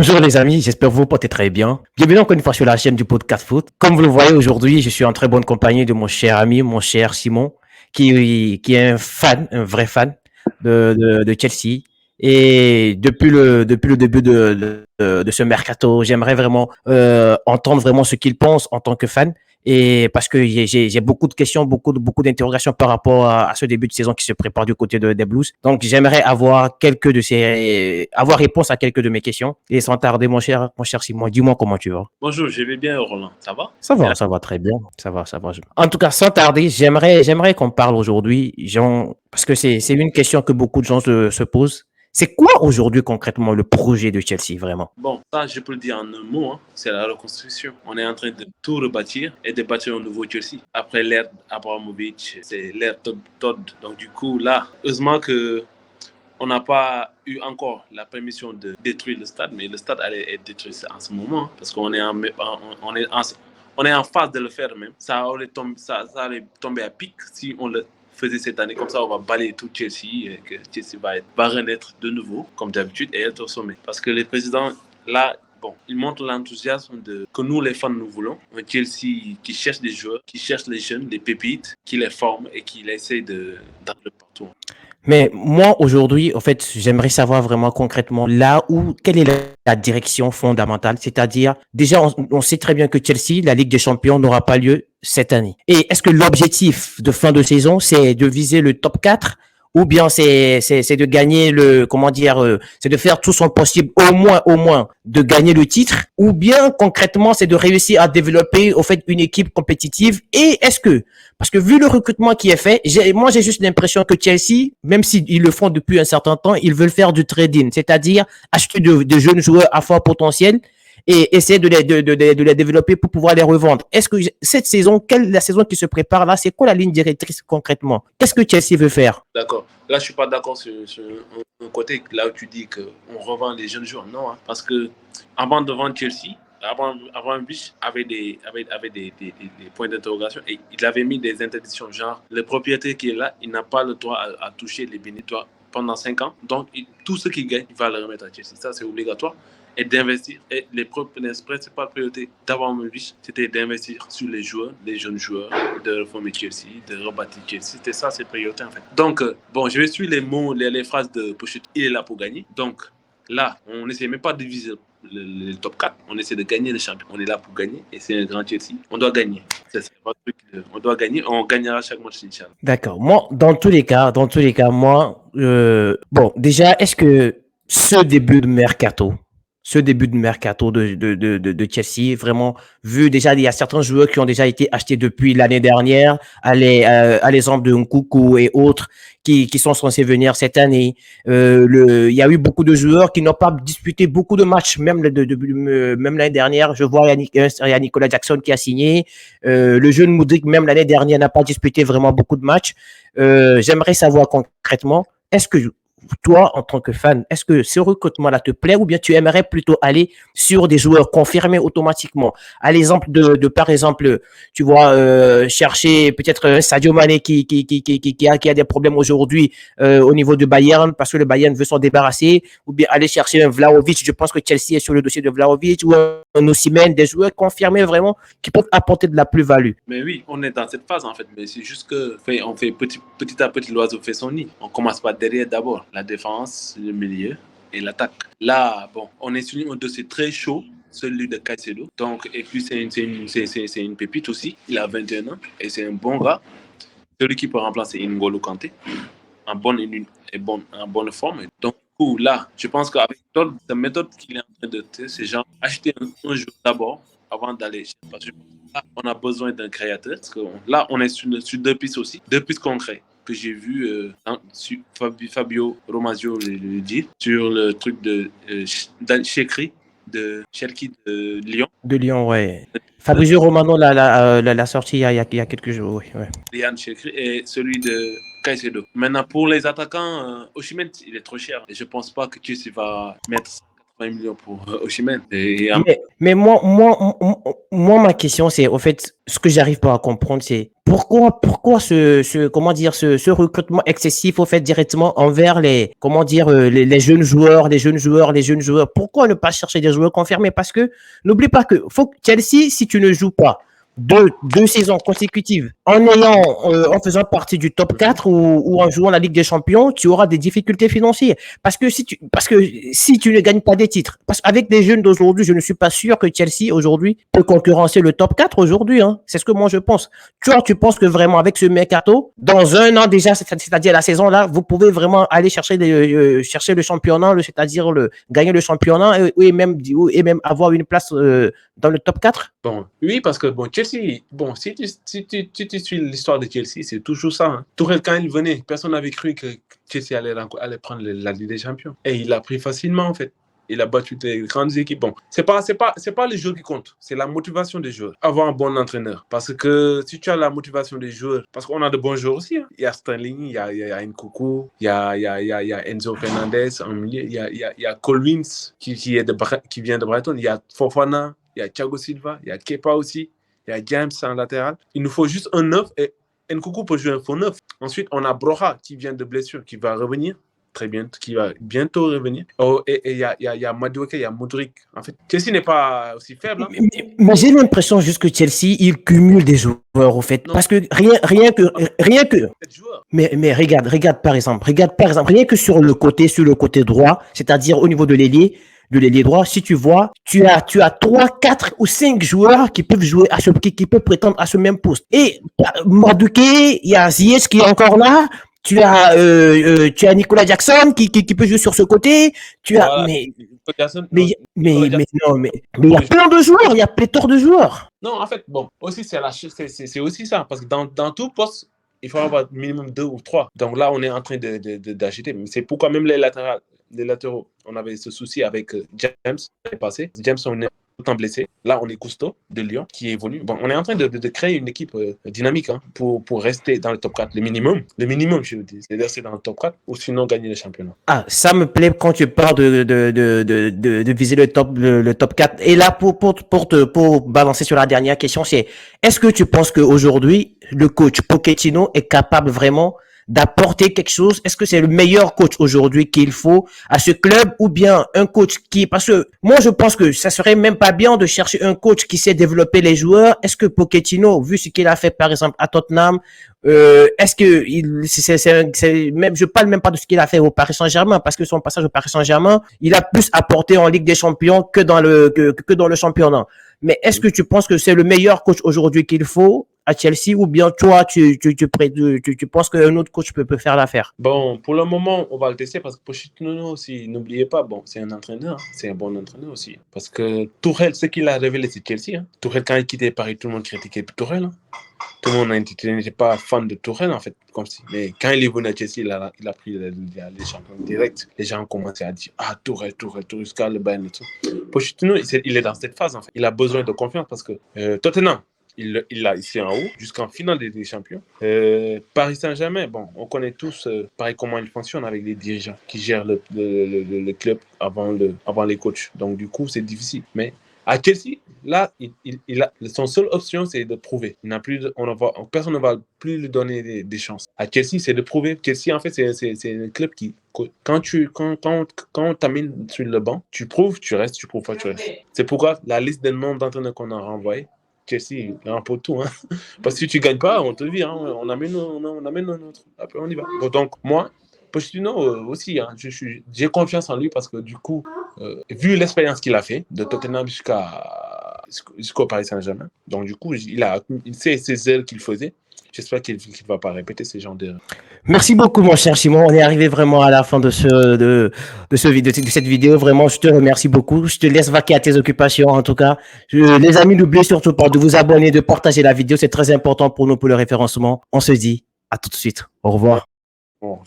Bonjour les amis, j'espère que vous portez très bien. Bienvenue encore une fois sur la chaîne du podcast foot. Comme vous le voyez aujourd'hui, je suis en très bonne compagnie de mon cher ami, mon cher Simon, qui est un fan, un vrai fan de Chelsea. Et depuis le début de ce mercato, j'aimerais vraiment entendre vraiment ce qu'il pense en tant que fan. Et parce que j'ai beaucoup de questions, beaucoup d'interrogations par rapport à ce début de saison qui se prépare du côté des Blues. Donc, j'aimerais avoir réponse à quelques de mes questions. Et sans tarder, mon cher Simon, dis-moi comment tu vas. Bonjour, je vais bien, Roland. Ça va? Ça va très bien. Ça va. En tout cas, sans tarder, j'aimerais qu'on parle aujourd'hui, parce que c'est une question que beaucoup de gens se posent. C'est quoi aujourd'hui concrètement le projet de Chelsea, vraiment? Bon, ça, je peux le dire en un mot, hein, c'est la reconstruction. On est en train de tout rebâtir et de bâtir un nouveau Chelsea. Après l'ère Abramovich, c'est l'ère Todd. Donc, du coup, là, heureusement que on n'a pas eu encore la permission de détruire le stade, mais le stade allait être détruit en ce moment, hein, parce qu'on est on est en phase de le faire même. Ça allait tomber à pic si on le faisait cette année. Comme ça, on va balayer tout Chelsea et que Chelsea va renaître de nouveau, comme d'habitude, et être au sommet. Parce que les présidents, là, bon, ils montrent l'enthousiasme que nous, les fans, nous voulons. Un Chelsea qui cherche des joueurs, qui cherche les jeunes, les pépites, qui les forme et qui essaie d'entrer partout. Mais moi, aujourd'hui, en fait, j'aimerais savoir vraiment concrètement quelle est la direction fondamentale. C'est-à-dire, déjà, on sait très bien que Chelsea, la Ligue des Champions, n'aura pas lieu cette année. Et est-ce que l'objectif de fin de saison, c'est de viser le top 4 ou bien c'est de gagner c'est de faire tout son possible, au moins, de gagner le titre, ou bien, concrètement, c'est de réussir à développer, au fait, une équipe compétitive. Et parce que vu le recrutement qui est fait, j'ai juste l'impression que Chelsea, même s'ils le font depuis un certain temps, ils veulent faire du trading, c'est-à-dire acheter de jeunes joueurs à fort potentiel et essayer de les développer pour pouvoir les revendre. Est-ce que cette saison, la saison qui se prépare là, c'est quoi la ligne directrice concrètement? Qu'est-ce que Chelsea veut faire? D'accord. Là, je ne suis pas d'accord sur un côté là où tu dis qu'on revend les jeunes joueurs. Non, hein, parce que avant de vendre Chelsea, Abramovich avait des points d'interrogation et il avait mis des interdictions. Genre, le propriétaire qui est là, il n'a pas le droit à toucher les bénétoires pendant 5 ans. Donc, tout ce qu'il gagne, il va le remettre à Chelsea. Ça, c'est obligatoire. Et d'investir. Et les principales priorités d'Abramovich, c'était d'investir sur les joueurs, les jeunes joueurs, de reformer Chelsea, de rebâtir Chelsea. C'était ça ses priorités en fait. Donc, bon, je vais suivre les mots, les phrases de Pochettino. Il est là pour gagner. Donc, là, on n'essaie même pas de viser le top 4. On essaie de gagner le champion. On est là pour gagner et c'est un grand Chelsea. On doit gagner. C'est pas truc. On doit gagner. On gagnera chaque match, Inch'Allah. D'accord. Moi, dans tous les cas, moi, bon, déjà, est-ce que ce début de mercato de Chelsea, vraiment, vu déjà, il y a certains joueurs qui ont déjà été achetés depuis l'année dernière, à l'exemple de Nkunku et autres, qui sont censés venir cette année. Il y a eu beaucoup de joueurs qui n'ont pas disputé beaucoup de matchs, même l'année dernière. Je vois, il y a Nicolas Jackson qui a signé. Le jeune Mudryk, même l'année dernière, n'a pas disputé vraiment beaucoup de matchs. J'aimerais savoir concrètement, est-ce que toi, en tant que fan, est-ce que ce recrutement-là te plaît ou bien tu aimerais plutôt aller sur des joueurs confirmés automatiquement? À l'exemple par exemple, tu vois, chercher peut-être un Sadio Mané qui a des problèmes aujourd'hui au niveau de Bayern parce que le Bayern veut s'en débarrasser, ou bien aller chercher un Vlahovic. Je pense que Chelsea est sur le dossier de Vlahovic ou un Osimhen, des joueurs confirmés vraiment qui peuvent apporter de la plus-value. Mais oui, on est dans cette phase en fait. Mais c'est juste que on fait petit à petit, l'oiseau fait son nid. On commence par derrière d'abord. La défense, le milieu et l'attaque. Là, bon, on est sur un dossier très chaud, celui de Caicedo. Donc, et puis c'est une pépite aussi. Il a 21 ans et c'est un bon gars. Celui qui peut remplacer N'Golo Kanté en bonne forme. Donc, là, je pense qu'avec la méthode qu'il est en train de faire, c'est genre acheter un joueur d'abord avant d'aller. Parce que là, on a besoin d'un créateur. Parce que là, on est sur deux pistes aussi, deux pistes concrètes que j'ai vu sur Fabio Romazio le dire sur le truc de Chekri de Cherki de Lyon. De Lyon, ouais. Fabrizio Romano l'a sorti il y a quelques jours, oui. Ouais. Liane Chekri et celui de Caicedo. Maintenant, pour les attaquants, Osimhen, il est trop cher. Et je ne pense pas que tu vas mettre 20 millions pour Osimhen. Mais ma question, c'est, au fait, ce que j'arrive pas à comprendre, c'est pourquoi comment dire, ce recrutement excessif, au fait, directement envers comment dire, les jeunes joueurs, les jeunes joueurs, les jeunes joueurs. Pourquoi ne pas chercher des joueurs confirmés? Parce que, n'oublie pas que, Chelsea, si tu ne joues pas deux saisons consécutives en faisant partie du top 4 ou en jouant la Ligue des Champions, tu auras des difficultés financières. Parce que si tu ne gagnes pas des titres, parce qu'avec les jeunes d'aujourd'hui, je ne suis pas sûr que Chelsea aujourd'hui peut concurrencer le top 4 aujourd'hui. Hein. C'est ce que moi je pense. Tu penses que vraiment avec ce mercato, dans un an déjà, c'est-à-dire la saison là, vous pouvez vraiment aller chercher le championnat, c'est-à-dire gagner le championnat et même avoir une place dans le top 4? Bon, oui, parce que Chelsea, si tu suis l'histoire de Chelsea, c'est toujours ça. Hein. Tourelle, quand il venait, personne n'avait cru que Chelsea allait prendre la Ligue des Champions. Et il l'a pris facilement, en fait. Il a battu des grandes équipes. Bon, c'est pas les joueurs qui comptent, c'est la motivation des joueurs. Avoir un bon entraîneur. Parce que si tu as la motivation des joueurs, parce qu'on a de bons joueurs aussi. Hein. Il y a Sterling, il y a Nkunku, il y a Enzo Fernandez en milieu, il y a Collins qui vient de Brighton, il y a Fofana, il y a Thiago Silva, il y a Kepa aussi, il y a James en latéral. Il nous faut juste un neuf et Nkunku peut jouer un faux neuf. Ensuite, on a Broja qui vient de blessure, qui va revenir. Très bien, qui va bientôt revenir. Et il y a Madueke, il y a Modric. En fait, Chelsea n'est pas aussi faible. Hein. Mais j'ai l'impression juste que Chelsea, il cumule des joueurs, au fait. Non. Parce que rien que. Mais regarde par exemple, rien que sur le côté droit, c'est-à-dire au niveau de l'ailier droit, si tu vois, tu as 3, 4 ou 5 joueurs qui peuvent jouer qui peuvent prétendre à ce même poste. Et Madueke, il y a Ziyech qui est encore là. Tu as Nicolas Jackson qui peut jouer sur ce côté. Tu as voilà. mais il y a plein de joueurs, il y a pléthore de joueurs. Non, en fait, aussi c'est aussi ça parce que dans tout poste, il faut avoir minimum 2 ou 3. Donc là, on est en train d'acheter. Mais c'est pourquoi même les latéraux, on avait ce souci avec James l'année passée. James, on est autant blessé. Là, on est Cousteau de Lyon qui évolue. Bon, on est en train de créer une équipe dynamique hein, pour rester dans le top 4. Le minimum, je veux dire, c'est de rester dans le top 4 ou sinon gagner le championnat. Ah, ça me plaît quand tu parles de viser le top 4. Et là, pour balancer sur la dernière question, c'est est-ce que tu penses qu'aujourd'hui, le coach Pochettino est capable vraiment d'apporter quelque chose? Est-ce que c'est le meilleur coach aujourd'hui qu'il faut à ce club ou bien un coach parce que moi je pense que ça serait même pas bien de chercher un coach qui sait développer les joueurs. Est-ce que Pochettino, vu ce qu'il a fait par exemple à Tottenham, est-ce que même je parle même pas de ce qu'il a fait au Paris Saint-Germain parce que son passage au Paris Saint-Germain, il a plus apporté en Ligue des Champions que dans le championnat. Mais est-ce que tu penses que c'est le meilleur coach aujourd'hui qu'il faut à Chelsea ou bien toi, tu penses qu'un autre coach peut faire l'affaire? Bon, pour le moment, on va le tester parce que Pochettino aussi, n'oubliez pas, c'est un entraîneur, c'est un bon entraîneur aussi. Parce que Tourelle, ce qu'il a révélé, c'est Chelsea. Hein. Tourelle, quand il quittait Paris, tout le monde critiquait Tourelle. Hein. Tout le monde n'était pas fan de Tourelle, en fait. Comme si. Mais quand il est venu à Chelsea, il a pris les champions directs. Les gens ont commencé à dire Tourelle, jusqu'à le Bayern et tout. Pochettino, il est dans cette phase, en fait. Il a besoin de confiance parce que Tottenham, il l'a ici en haut, jusqu'en finale des champions. Paris Saint-Germain, on connaît tous pareil comment il fonctionne avec les dirigeants qui gèrent le club avant les coachs. Donc, du coup, c'est difficile. Mais à Chelsea, là, son seule option, c'est de prouver. Personne ne va plus lui donner des chances. À Chelsea, c'est de prouver. Chelsea, en fait, c'est un club qui, quand on t'amène sur le banc, tu prouves, tu restes, tu prouves pas, tu restes. C'est pourquoi la liste des noms d'entraîneurs qu'on a renvoyés, Chelsea, il remporte tout. Hein. Parce que si tu ne gagnes pas, on te vire. Hein. On amène un autre. Après, on y va. Donc, moi, Pochettino aussi, hein, j'ai confiance en lui parce que du coup, vu l'expérience qu'il a fait de Tottenham jusqu'au Paris Saint-Germain, donc du coup, il sait ses ailes qu'il faisait. J'espère qu'il ne va pas répéter ces genres d'erreurs. Merci beaucoup, mon cher Simon. On est arrivé vraiment à la fin de cette vidéo. Vraiment, je te remercie beaucoup. Je te laisse vaquer à tes occupations, en tout cas. Les amis, n'oubliez surtout pas de vous abonner, de partager la vidéo. C'est très important pour nous, pour le référencement. On se dit à tout de suite. Au revoir. Bon,